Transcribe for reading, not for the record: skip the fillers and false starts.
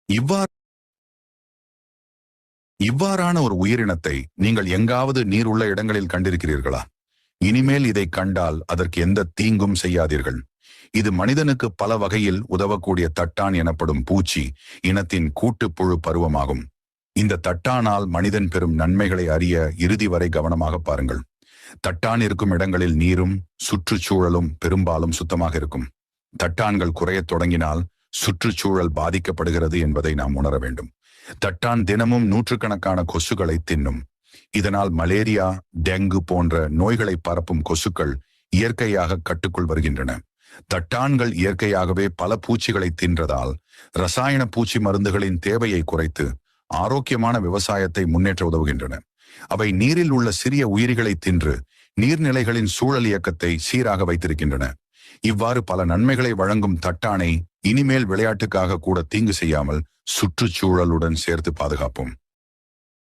இவ்வாறு இவ்வாறான ஒரு உயிரினத்தை நீங்கள் எங்காவது நீர் உள்ள இடங்களில் கண்டிருக்கிறீர்களா? இனிமேல் இதை கண்டால் அதற்கு எந்த தீங்கும் செய்யாதீர்கள். இது மனிதனுக்கு பல வகையில் உதவக்கூடிய தட்டான் எனப்படும் பூச்சி இனத்தின் கூட்டுப்புழு பருவமாகும். இந்த தட்டானால் மனிதன் பெறும் நன்மைகளை அறிய இறுதி வரை கவனமாக பாருங்கள். தட்டான் இருக்கும் இடங்களில் நீரும் சுற்றுச்சூழலும் பெரும்பாலும் சுத்தமாக இருக்கும். தட்டான்கள் குறையத் தொடங்கினால் சுற்றுச்சூழல் பாதிக்கப்படுகிறது என்பதை நாம் உணர வேண்டும். தட்டான் தினமும் நூற்றுக்கணக்கான கொசுக்களை தின்னும். இதனால் மலேரியா, டெங்கு போன்ற நோய்களை பரப்பும் கொசுக்கள் இயற்கையாக கட்டுக்குள் வருகின்றன. தட்டான்கள் இயற்கையாகவே பல பூச்சிகளை தின்றதால் ரசாயன பூச்சி மருந்துகளின் தேவையை குறைத்து ஆரோக்கியமான விவசாயத்தை முன்னேற்ற உதவுகின்றன. அவை நீரில் உள்ள சிறிய உயிரிகளை தின்று நீர்நிலைகளின் சூழல் இயக்கத்தை சீராக வைத்திருக்கின்றன. இவ்வாறு பல நன்மைகளை வழங்கும் தட்டானை இனிமேல் விளையாட்டுக்காக கூட தீங்கு செய்யாமல் சுற்றுச்சூழலுடன் சேர்த்து பாதுகாப்போம்.